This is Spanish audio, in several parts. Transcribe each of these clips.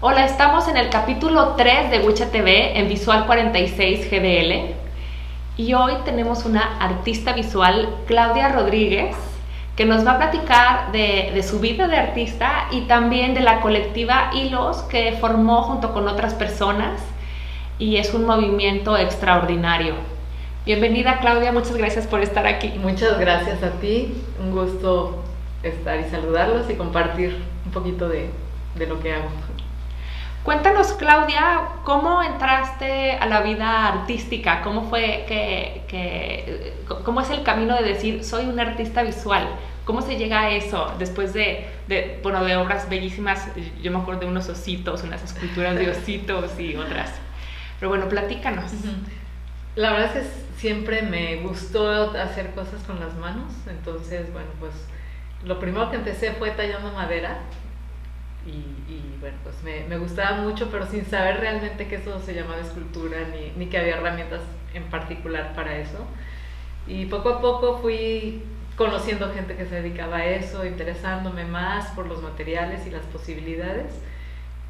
Hola, estamos en el capítulo 3 de Wicha TV en Visual 46 GDL y hoy tenemos una artista visual, Claudia Rodríguez, que nos va a platicar de su vida de artista y también de la colectiva Hilos que formó junto con otras personas y es un movimiento extraordinario. Bienvenida, Claudia, muchas gracias por estar aquí. Muchas gracias a ti, un gusto estar y saludarlos y compartir un poquito de lo que hago. Cuéntanos, Claudia, ¿cómo entraste a la vida artística? ¿Cómo fue cómo es el camino de decir, soy una artista visual? ¿Cómo se llega a eso después de obras bellísimas? Yo me acuerdo de unos ositos, unas esculturas de ositos y otras. Pero bueno, platícanos. La verdad es que siempre me gustó hacer cosas con las manos, entonces, bueno, pues lo primero que empecé fue tallando madera. Y bueno, pues me gustaba mucho, pero sin saber realmente que eso se llamaba escultura, ni que había herramientas en particular para eso. Y poco a poco fui conociendo gente que se dedicaba a eso, interesándome más por los materiales y las posibilidades.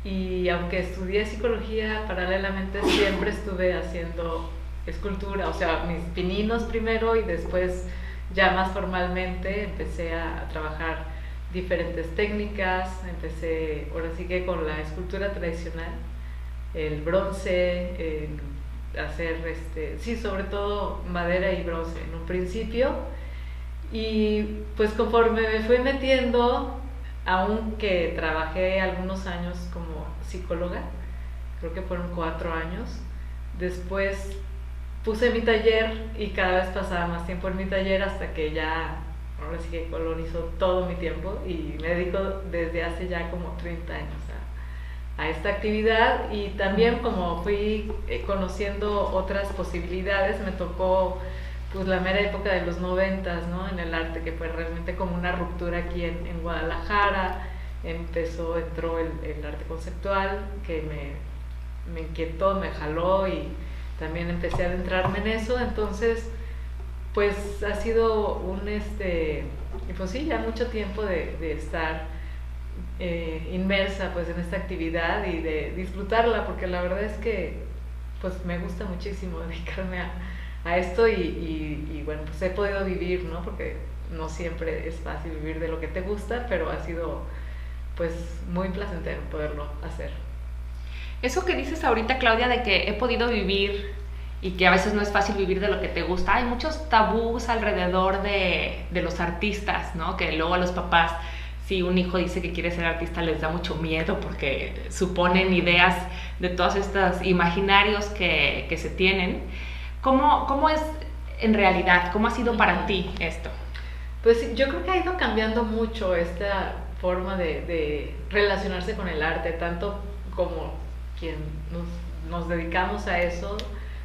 Y aunque estudié psicología, paralelamente siempre estuve haciendo escultura, o sea, mis pininos primero y después ya más formalmente empecé a trabajar diferentes técnicas. Empecé ahora sí que con la escultura tradicional, el bronce, hacer sí, sobre todo madera y bronce en un principio, y pues conforme me fui metiendo, aunque trabajé algunos años como psicóloga, creo que fueron 4 años, después puse mi taller y cada vez pasaba más tiempo en mi taller hasta que ya ahora sí que colonizó todo mi tiempo y me dedico desde hace ya como 30 años a esta actividad. Y también como fui conociendo otras posibilidades, me tocó pues la mera época de los 90s, ¿no? En el arte, que fue realmente como una ruptura aquí en Guadalajara. Entró el arte conceptual que me inquietó, me jaló y también empecé a adentrarme en eso. Entonces pues ha sido pues sí, ya mucho tiempo de estar inmersa pues en esta actividad y de disfrutarla, porque la verdad es que pues me gusta muchísimo dedicarme a esto y bueno, pues he podido vivir, ¿no? Porque no siempre es fácil vivir de lo que te gusta, pero ha sido pues muy placentero poderlo hacer. Eso que dices ahorita, Claudia, de que he podido vivir y que a veces no es fácil vivir de lo que te gusta. Hay muchos tabús alrededor de los artistas, ¿no? Que luego a los papás, si un hijo dice que quiere ser artista, les da mucho miedo porque suponen ideas de todos estos imaginarios que se tienen. ¿Cómo es en realidad? ¿Cómo ha sido para ti esto? Pues yo creo que ha ido cambiando mucho esta forma de relacionarse con el arte, tanto como quien nos dedicamos a eso,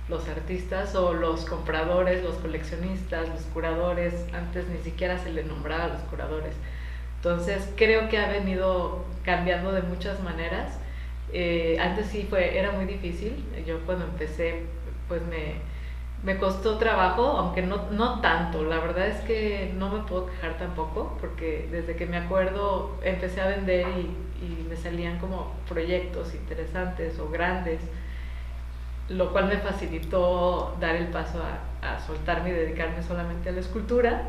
los artistas, o los compradores, los coleccionistas, los curadores. Antes ni siquiera se le nombraba a los curadores. Entonces creo que ha venido cambiando de muchas maneras. Antes sí era muy difícil. Yo cuando empecé pues me costó trabajo, aunque no tanto. La verdad es que no me puedo quejar tampoco, porque desde que me acuerdo empecé a vender y me salían como proyectos interesantes o grandes, lo cual me facilitó dar el paso a soltarme y dedicarme solamente a la escultura.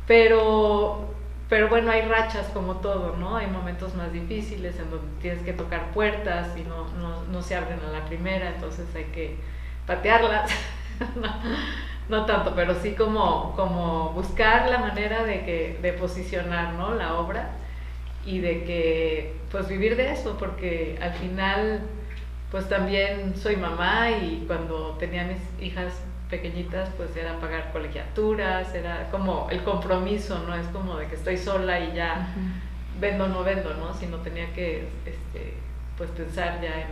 Pero bueno, hay rachas como todo, ¿no? Hay momentos más difíciles en donde tienes que tocar puertas y no se abren a la primera, entonces hay que patearlas. No tanto, pero sí como buscar la manera de posicionar, ¿no? La obra, y de que pues vivir de eso, porque al final pues también soy mamá, y cuando tenía mis hijas pequeñitas pues era pagar colegiaturas, era como el compromiso, no es como de que estoy sola y ya vendo o no vendo, ¿no? Sino tenía que pues pensar ya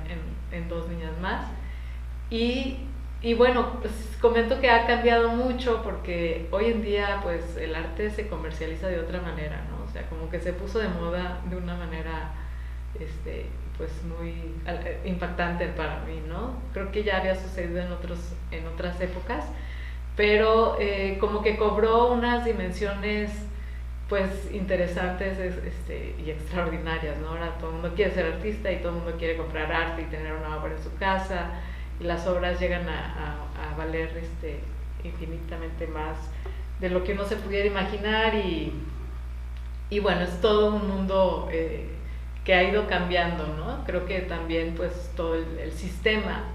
en 2 niñas más. Y bueno, pues comento que ha cambiado mucho, porque hoy en día pues el arte se comercializa de otra manera, ¿no? O sea, como que se puso de moda de una manera pues muy impactante para mí, ¿no? Creo que ya había sucedido en otras épocas, pero como que cobró unas dimensiones pues interesantes y extraordinarias, ¿no? Ahora todo el mundo quiere ser artista y todo el mundo quiere comprar arte y tener una obra en su casa, y las obras llegan a valer infinitamente más de lo que uno se pudiera imaginar, y bueno, es todo un mundo que ha ido cambiando, ¿no? Creo que también pues todo el sistema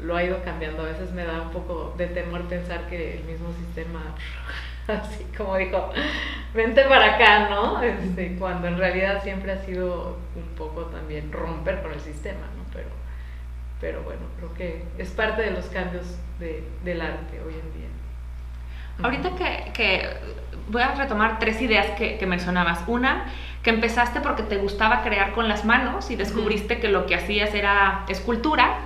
lo ha ido cambiando. A veces me da un poco de temor pensar que el mismo sistema, así como dijo, vente para acá, ¿no? Cuando en realidad siempre ha sido un poco también romper con el sistema, ¿no? Pero bueno, creo que es parte de los cambios del arte hoy en día. Ahorita que voy a retomar 3 ideas que mencionabas. Una, que empezaste porque te gustaba crear con las manos y descubriste que lo que hacías era escultura,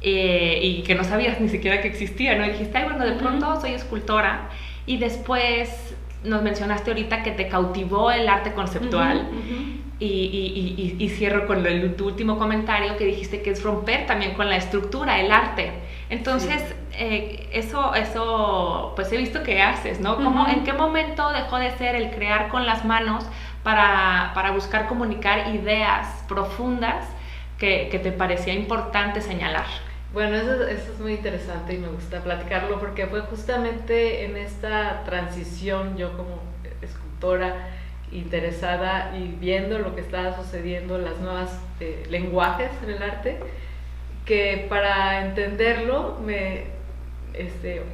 y que no sabías ni siquiera que existía, ¿no? Y dijiste, ay, bueno, de pronto soy escultora. Y después nos mencionaste ahorita que te cautivó el arte conceptual. Y cierro con tu último comentario, que dijiste que es romper también con la estructura, el arte. Entonces, eso pues he visto que haces, ¿no? ¿En qué momento dejó de ser el crear con las manos para buscar comunicar ideas profundas que te parecía importante señalar? Bueno, eso es muy interesante y me gusta platicarlo, porque fue justamente en esta transición, yo como escultora interesada y viendo lo que estaba sucediendo, las nuevas lenguajes en el arte, que para entenderlo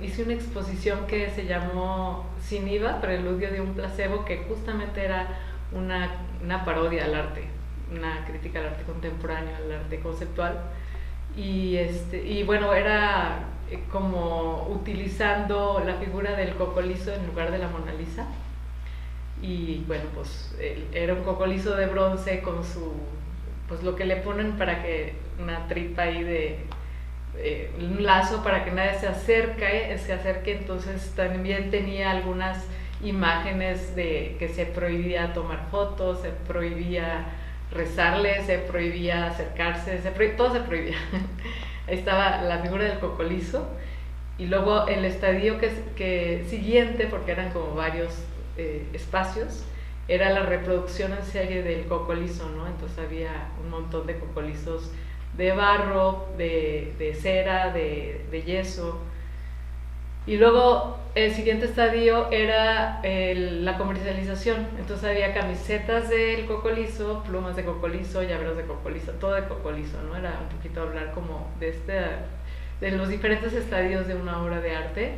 hice una exposición que se llamó Sin IVA, Preludio de un placebo, que justamente era una parodia al arte, una crítica al arte contemporáneo, al arte conceptual. Y bueno, era como utilizando la figura del cocolizo en lugar de la Mona Lisa. Y bueno, pues era un cocolizo de bronce con pues lo que le ponen para que una tripa ahí un lazo para que nadie se acerque. Entonces también tenía algunas imágenes de que se prohibía tomar fotos, se prohibía rezarle, se prohibía acercarse, todo se prohibía. Ahí estaba la figura del cocolizo, y luego el estadio que siguiente, porque eran como varios espacios, era la reproducción en serie del cocolizo, ¿no? Entonces había un montón de cocolizos de barro, de cera, de yeso. Y luego el siguiente estadio era la comercialización. Entonces había camisetas del cocolizo, plumas de cocolizo, llaveros de cocolizo, todo de cocolizo, ¿no? Era un poquito hablar como de los diferentes estadios de una obra de arte.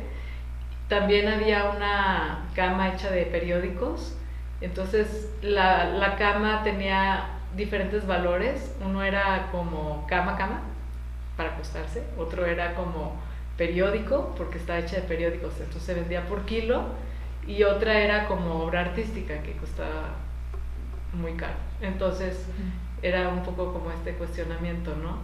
También había una cama hecha de periódicos. Entonces la cama tenía diferentes valores. Uno era como cama para acostarse, otro era como periódico, porque está hecha de periódicos, entonces se vendía por kilo, y otra era como obra artística, que costaba muy caro. Entonces era un poco como este cuestionamiento, ¿no?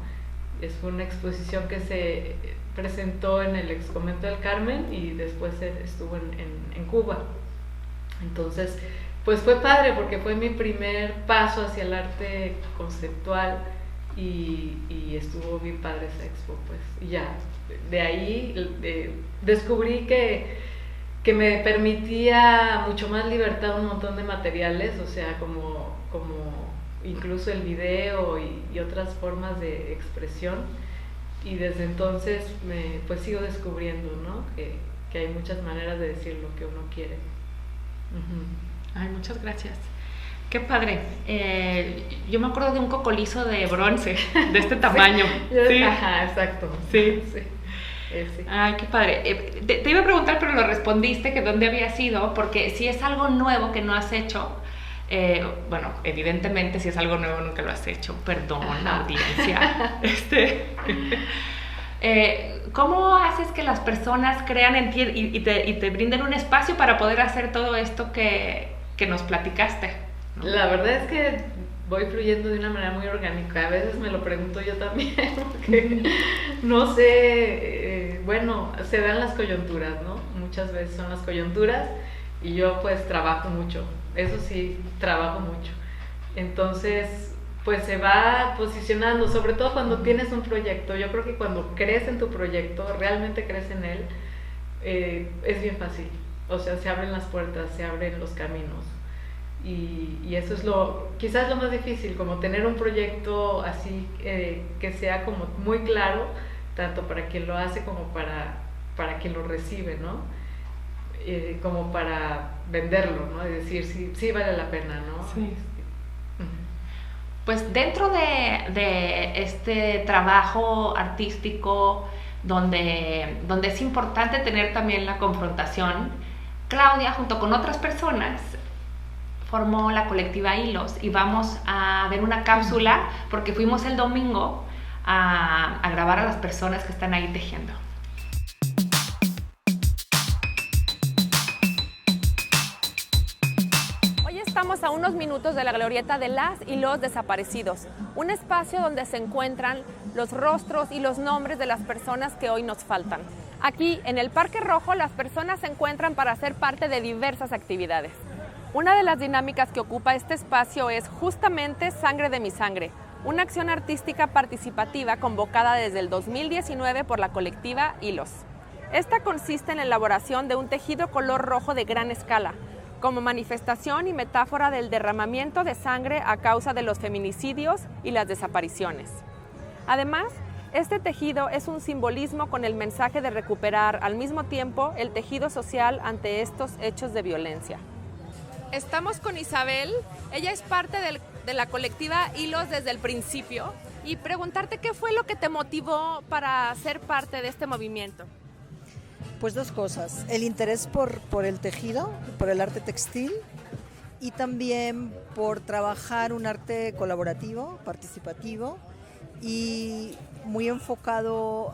Es una exposición que se presentó en el Ex Convento del Carmen y después estuvo en Cuba. Entonces, pues fue padre, porque fue mi primer paso hacia el arte conceptual, y estuvo bien padre esa expo, pues. Y ya, de ahí descubrí que me permitía mucho más libertad un montón de materiales, o sea, como incluso el video y otras formas de expresión. Y desde entonces pues sigo descubriendo, ¿no? Que hay muchas maneras de decir lo que uno quiere. Ay, muchas gracias. Qué padre. Yo me acuerdo de un cocolizo de bronce, de este tamaño. Sí. Ajá, exacto. Sí. Sí. Ay, qué padre. Te iba a preguntar, pero lo respondiste, que dónde había sido, porque si es algo nuevo que no has hecho, bueno, evidentemente si es algo nuevo nunca lo has hecho, perdón, audiencia. ¿Cómo haces que las personas crean en ti y te brinden un espacio para poder hacer todo esto que nos platicaste, ¿no? La verdad es que voy fluyendo de una manera muy orgánica. A veces me lo pregunto yo también, porque no sé, bueno, se dan las coyunturas, ¿no? Muchas veces son las coyunturas, y yo pues trabajo mucho, eso sí, trabajo mucho. Entonces, pues se va posicionando, sobre todo cuando tienes un proyecto. Yo creo que cuando crees en tu proyecto, realmente crees en él, es bien fácil. o sea, se abren las puertas, se abren los caminos. Y eso es quizás lo más difícil, como tener un proyecto así que sea como muy claro, tanto para quien lo hace como para quien lo recibe, ¿no? Como para venderlo, ¿no? Es decir, sí vale la pena, ¿no? Sí. Pues dentro de este trabajo artístico donde es importante tener también la confrontación, Claudia, junto con otras personas, formó la colectiva Hilos y vamos a ver una cápsula porque fuimos el domingo a grabar a las personas que están ahí tejiendo. Hoy estamos a unos minutos de la glorieta de las y los desaparecidos, un espacio donde se encuentran los rostros y los nombres de las personas que hoy nos faltan. Aquí, en el Parque Rojo, las personas se encuentran para ser parte de diversas actividades. Una de las dinámicas que ocupa este espacio es justamente Sangre de mi Sangre, una acción artística participativa convocada desde el 2019 por la colectiva Hilos. Esta consiste en la elaboración de un tejido color rojo de gran escala, como manifestación y metáfora del derramamiento de sangre a causa de los feminicidios y las desapariciones. Además, este tejido es un simbolismo con el mensaje de recuperar al mismo tiempo el tejido social ante estos hechos de violencia. Estamos con Isabel, ella es parte de la colectiva Hilos desde el principio, y preguntarte qué fue lo que te motivó para ser parte de este movimiento. Pues dos cosas, el interés por el tejido, por el arte textil, y también por trabajar un arte colaborativo, participativo y muy enfocado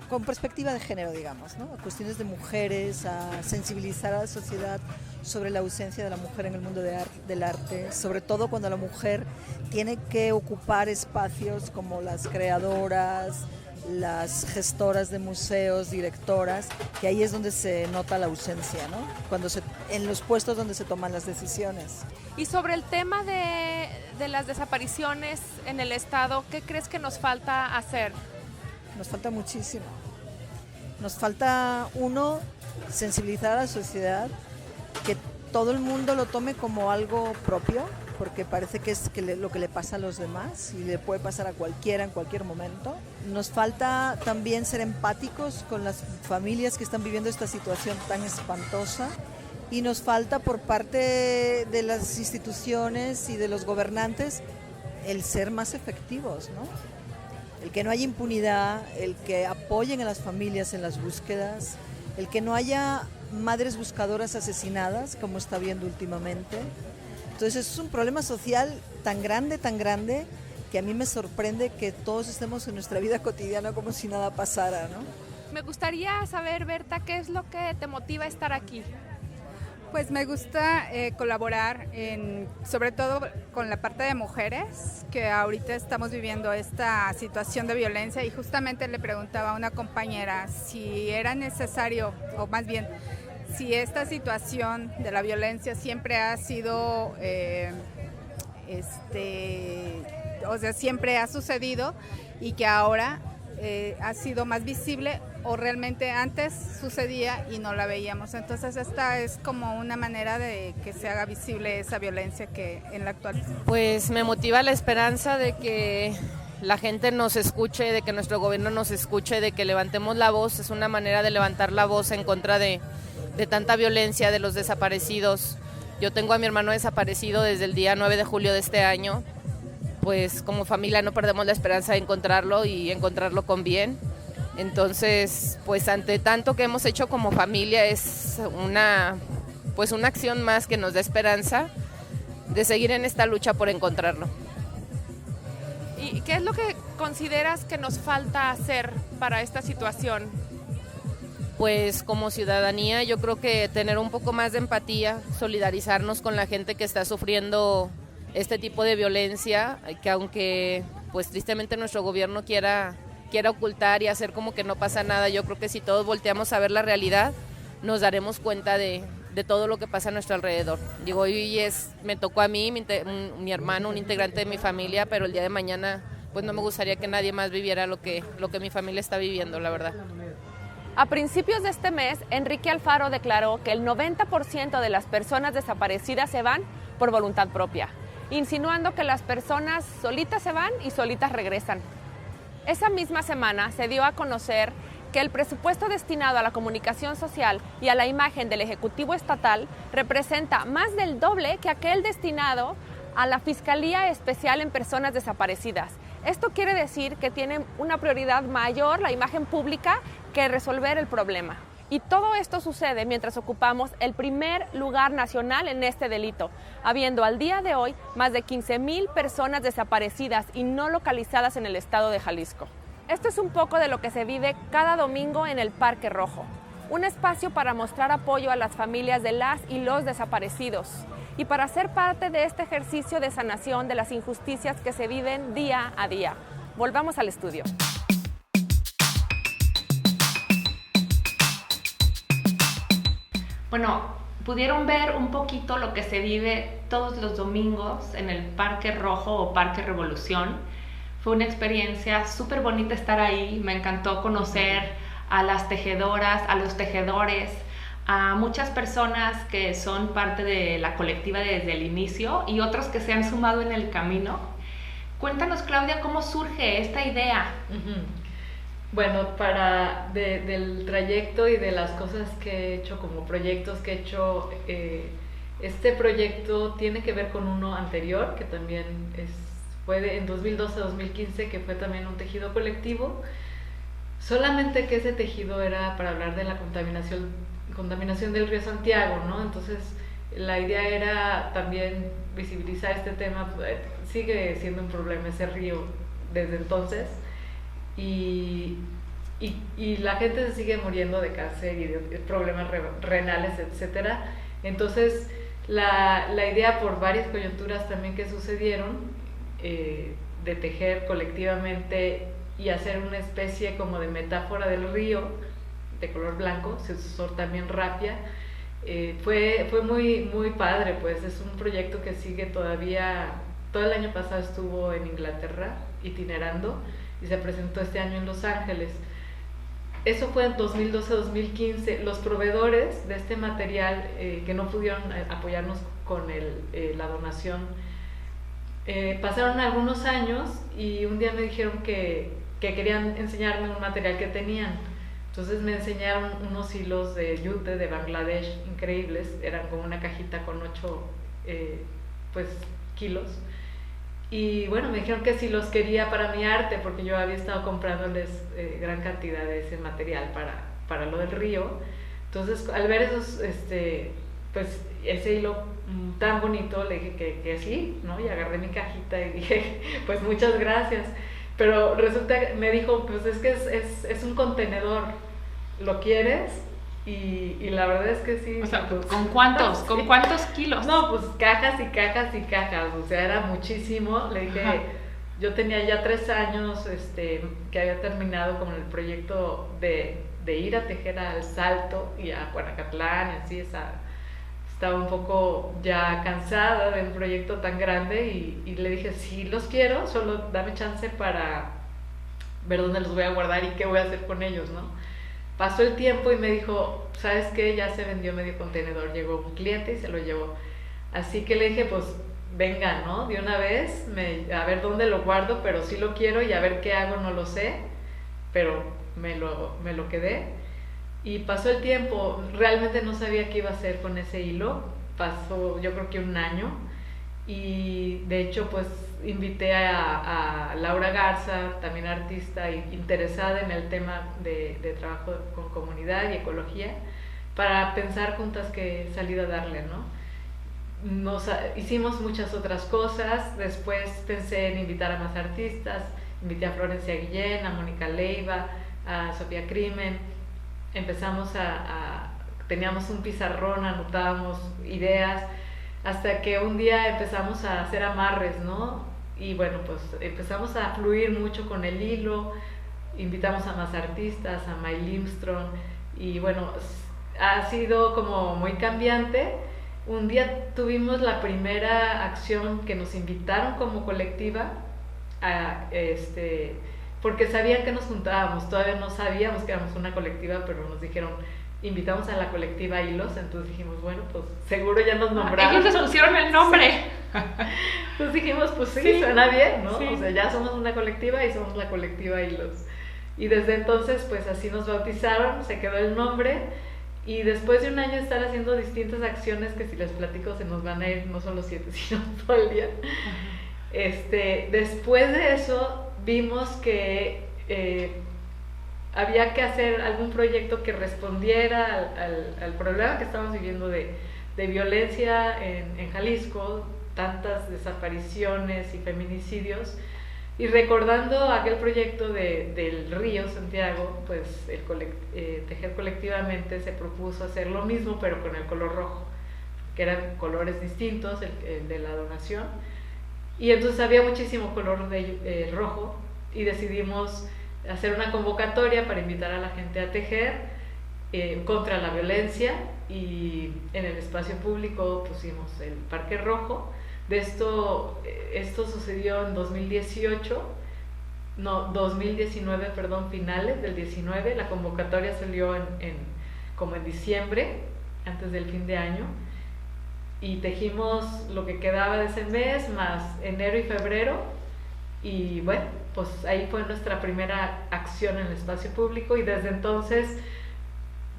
con perspectiva de género, digamos, ¿no? A cuestiones de mujeres, a sensibilizar a la sociedad sobre la ausencia de la mujer en el mundo del arte, sobre todo cuando la mujer tiene que ocupar espacios como las creadoras, las gestoras de museos, directoras, que ahí es donde se nota la ausencia, ¿no? En los puestos donde se toman las decisiones. Y sobre el tema de las desapariciones en el Estado, ¿qué crees que nos falta hacer? Nos falta muchísimo. Nos falta, uno, sensibilizar a la sociedad, que todo el mundo lo tome como algo propio, porque parece que es lo que le pasa a los demás y le puede pasar a cualquiera en cualquier momento. Nos falta también ser empáticos con las familias que están viviendo esta situación tan espantosa, y nos falta por parte de las instituciones y de los gobernantes el ser más efectivos, ¿no? El que no haya impunidad, el que apoyen a las familias en las búsquedas, el que no haya madres buscadoras asesinadas, como está viendo últimamente. Entonces es un problema social tan grande, que a mí me sorprende que todos estemos en nuestra vida cotidiana como si nada pasara, ¿no? Me gustaría saber, Berta, ¿qué es lo que te motiva a estar aquí? Pues me gusta colaborar sobre todo con la parte de mujeres, que ahorita estamos viviendo esta situación de violencia, y justamente le preguntaba a una compañera si era necesario, o más bien, si esta situación de la violencia siempre ha sido, o sea, siempre ha sucedido y que ahora ha sido más visible, o realmente antes sucedía y no la veíamos. Entonces esta es como una manera de que se haga visible esa violencia que en la actual. Pues me motiva la esperanza de que la gente nos escuche, de que nuestro gobierno nos escuche, de que levantemos la voz. Es una manera de levantar la voz en contra de tanta violencia, de los desaparecidos. Yo tengo a mi hermano desaparecido desde el día 9 de julio de este año. Pues como familia no perdemos la esperanza de encontrarlo y encontrarlo con bien. Entonces, pues ante tanto que hemos hecho como familia, es una acción más que nos da esperanza de seguir en esta lucha por encontrarlo. ¿Y qué es lo que consideras que nos falta hacer para esta situación? Pues como ciudadanía yo creo que tener un poco más de empatía, solidarizarnos con la gente que está sufriendo este tipo de violencia, que aunque pues tristemente nuestro gobierno quiera ocultar y hacer como que no pasa nada, yo creo que si todos volteamos a ver la realidad, nos daremos cuenta de todo lo que pasa a nuestro alrededor. Digo, hoy me tocó a mí, mi hermano, un integrante de mi familia, pero el día de mañana pues no me gustaría que nadie más viviera lo que mi familia está viviendo, la verdad. A principios de este mes, Enrique Alfaro declaró que el 90% de las personas desaparecidas se van por voluntad propia, insinuando que las personas solitas se van y solitas regresan. Esa misma semana se dio a conocer que el presupuesto destinado a la comunicación social y a la imagen del Ejecutivo Estatal representa más del doble que aquel destinado a la Fiscalía Especial en Personas Desaparecidas. Esto quiere decir que tiene una prioridad mayor la imagen pública que resolver el problema. Y todo esto sucede mientras ocupamos el primer lugar nacional en este delito, habiendo al día de hoy más de 15,000 personas desaparecidas y no localizadas en el estado de Jalisco. Esto es un poco de lo que se vive cada domingo en el Parque Rojo, un espacio para mostrar apoyo a las familias de las y los desaparecidos y para ser parte de este ejercicio de sanación de las injusticias que se viven día a día. Volvamos al estudio. Bueno, pudieron ver un poquito lo que se vive todos los domingos en el Parque Rojo o Parque Revolución. Fue una experiencia súper bonita estar ahí, me encantó conocer a las tejedoras, a los tejedores, a muchas personas que son parte de la colectiva desde el inicio y otros que se han sumado en el camino. Cuéntanos, Claudia, ¿cómo surge esta idea? Bueno, del trayecto y de las cosas que he hecho, como proyectos que he hecho, este proyecto tiene que ver con uno anterior, que también fue en 2012-2015, que fue también un tejido colectivo, solamente que ese tejido era para hablar de la contaminación del río Santiago, ¿no? Entonces, la idea era también visibilizar este tema. Sigue siendo un problema ese río desde entonces, y la gente se sigue muriendo de cáncer y de problemas renales, etcétera. Entonces, la idea, por varias coyunturas también que sucedieron, de tejer colectivamente y hacer una especie como de metáfora del río de color blanco, se usó también rapia. Fue muy, muy padre, pues es un proyecto que sigue todavía. Todo el año pasado estuvo en Inglaterra itinerando y se presentó este año en Los Ángeles. Eso fue en 2012-2015. Los proveedores de este material que no pudieron apoyarnos con la donación, pasaron algunos años y un día me dijeron que querían enseñarme un material que tenían. Entonces me enseñaron unos hilos de yute de Bangladesh increíbles, eran como una cajita con 8 kilos. Y bueno, me dijeron que si los quería para mi arte, porque yo había estado comprándoles gran cantidad de ese material para lo del río. Entonces, al ver esos, ese hilo tan bonito, le dije que sí, ¿no? Y agarré mi cajita y dije, pues muchas gracias. Pero resulta que me dijo, pues es que es un contenedor, ¿lo quieres? Y la verdad es que sí. O sea, pues, ¿con cuántos? sí. ¿Con cuántos kilos? No, pues cajas y cajas y cajas, o sea, era muchísimo. Le dije, ajá, yo tenía ya 3 años que había terminado con el proyecto de ir a tejer al Salto y a Guanacatlán y así, estaba un poco ya cansada del proyecto tan grande y le dije, sí los quiero, solo dame chance para ver dónde los voy a guardar y qué voy a hacer con ellos, ¿no? Pasó el tiempo y me dijo, ¿sabes qué? Ya se vendió medio contenedor, llegó un cliente y se lo llevó. Así que le dije, pues venga, ¿no? De una vez, a ver dónde lo guardo, pero sí lo quiero y a ver qué hago, no lo sé, pero me lo quedé. Y pasó el tiempo, realmente no sabía qué iba a hacer con ese hilo, pasó yo creo que 1 año y de hecho pues invité a Laura Garza, también artista interesada en el tema de trabajo con comunidad y ecología, para pensar juntas qué salida darle, ¿no? Hicimos muchas otras cosas, después pensé en invitar a más artistas, invité a Florencia Guillén, a Mónica Leiva, a Sofía Crimen. Empezamos teníamos un pizarrón, anotábamos ideas, hasta que un día empezamos a hacer amarres, ¿no? Y bueno, pues empezamos a fluir mucho con el hilo, invitamos a más artistas, a May Limström, y bueno, ha sido como muy cambiante. Un día tuvimos la primera acción que nos invitaron como colectiva, porque sabían que nos juntábamos, todavía no sabíamos que éramos una colectiva, pero nos dijeron, invitamos a la colectiva Hilos, entonces dijimos, bueno, pues seguro ya nos nombraron. Ellos les pusieron el nombre. Sí. Entonces dijimos, pues sí, suena bien, ¿no? Sí. O sea, ya somos una colectiva y somos la colectiva Hilos. Y desde entonces, pues así nos bautizaron, se quedó el nombre, y después de un año estar haciendo distintas acciones, que si les platico se nos van a ir no solo 7, sino todo el día. Después de eso, vimos que había que hacer algún proyecto que respondiera al problema que estamos viviendo de violencia en Jalisco, tantas desapariciones y feminicidios, y recordando aquel proyecto del Río Santiago, pues Tejer Colectivamente se propuso hacer lo mismo pero con el color rojo, que eran colores distintos, el de la donación, y entonces había muchísimo color rojo, y decidimos hacer una convocatoria para invitar a la gente a tejer contra la violencia, y en el espacio público pusimos el Parque Rojo. Esto sucedió en 2019, finales del 19. La convocatoria salió como en diciembre, antes del fin de año, y tejimos lo que quedaba de ese mes, más enero y febrero, y bueno, pues ahí fue nuestra primera acción en el espacio público, y desde entonces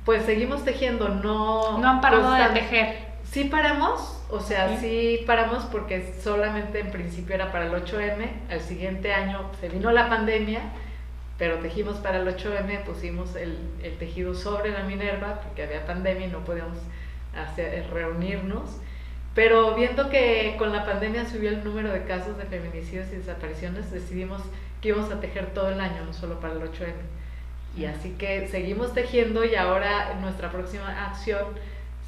pues seguimos tejiendo. No han parado de tejer. Sí paramos, o sea, sí paramos porque solamente en principio era para el 8M, al siguiente año se vino la pandemia, pero tejimos para el 8M, pusimos el tejido sobre la Minerva porque había pandemia y no podíamos reunirnos, pero viendo que con la pandemia subió el número de casos de feminicidios y desapariciones, decidimos que íbamos a tejer todo el año, no solo para el 8M, y así que seguimos tejiendo, y ahora nuestra próxima acción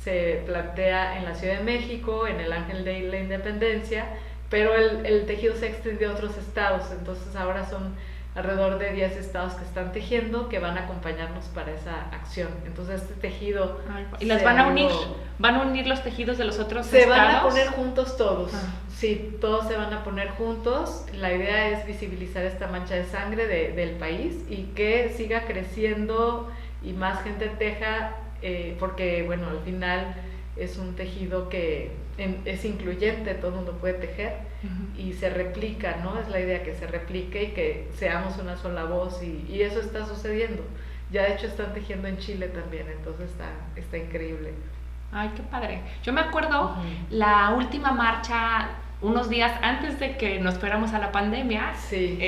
se plantea en la Ciudad de México, en el Ángel de la Independencia, pero el tejido se extendió a otros estados, entonces ahora son alrededor de 10 estados que están tejiendo, que van a acompañarnos para esa acción. Entonces este tejido... ¿Y las van a unir? ¿Van a unir los tejidos de los otros estados? Se van a estados? poner juntos todos. Sí, todos se van a poner juntos. La idea es visibilizar esta mancha de sangre del país y que siga creciendo y más gente teja, porque bueno, al final es un tejido que es incluyente, todo el mundo puede tejer, y se replica, ¿no? Es la idea, que se replique y que seamos una sola voz, y eso está sucediendo. Ya de hecho están tejiendo en Chile también, entonces está increíble. Ay, qué padre. Yo me acuerdo la última marcha, unos días antes de que nos fuéramos a la pandemia, sí.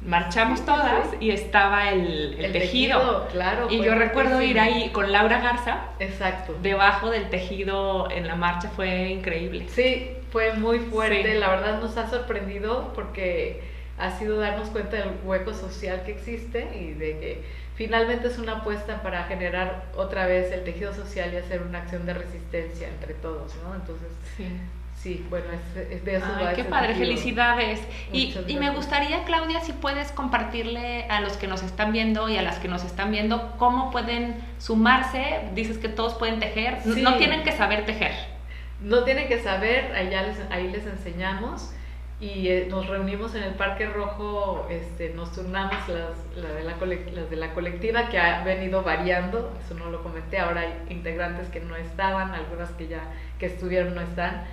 Marchamos todas, y estaba el tejido. Claro. Y yo recuerdo ir ahí con Laura Garza. Exacto. Debajo del tejido en la marcha, fue increíble. Sí, fue muy fuerte. Sí. La verdad nos ha sorprendido porque ha sido darnos cuenta del hueco social que existe y de que finalmente es una apuesta para generar otra vez el tejido social y hacer una acción de resistencia entre todos, ¿no? Entonces, sí, bueno, es de eso. Ay, qué padre, tejido. Felicidades. Y me gracias. gustaría, Claudia, si puedes compartirle a los que nos están viendo y a las que nos están viendo cómo pueden sumarse. Dices que todos pueden tejer, Sí. no tienen que saber tejer. No tienen que saber, ahí les enseñamos, y nos reunimos en el Parque Rojo, nos turnamos las de la colectiva, que ha venido variando, eso no lo comenté, ahora hay integrantes que no estaban, algunas que estuvieron no están,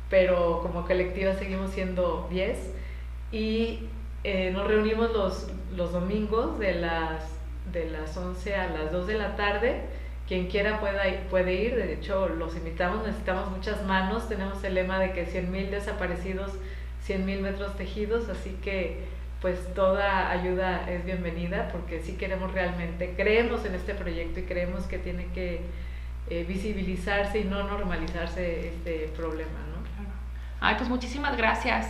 pero como colectiva seguimos siendo 10, y nos reunimos los domingos de las 11 a las 2 de la tarde. Quien quiera puede ir, de hecho los invitamos, necesitamos muchas manos, tenemos el lema de que 100,000 desaparecidos, 100,000 metros tejidos, así que pues toda ayuda es bienvenida, porque sí creemos en este proyecto y creemos que tiene que visibilizarse y no normalizarse este problema, ¿no? Ay, pues muchísimas gracias.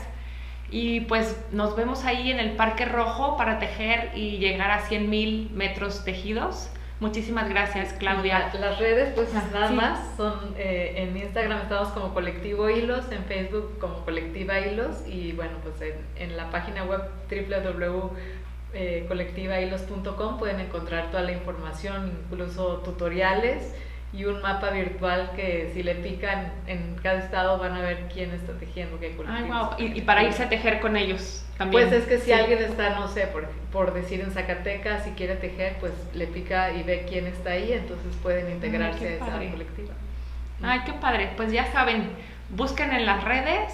Y pues nos vemos ahí en el Parque Rojo para tejer y llegar a 100,000 metros tejidos. Muchísimas gracias, Claudia. Las redes, pues nada sí. más, son en Instagram estamos como Colectivo Hilos, en Facebook como Colectiva Hilos, y bueno, pues en la página web www.colectivahilos.com pueden encontrar toda la información, incluso tutoriales y un mapa virtual que si le pican en cada estado van a ver quién está tejiendo qué colectivos. Ay, wow. Y para irse a tejer con ellos también. Pues es que si alguien está, no sé, por decir en Zacatecas, si quiere tejer, pues le pica y ve quién está ahí, entonces pueden integrarse a esa colectiva. Ay, qué padre. Pues ya saben, busquen en las redes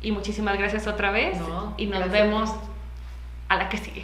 y muchísimas gracias otra vez. Y nos vemos a la que sigue.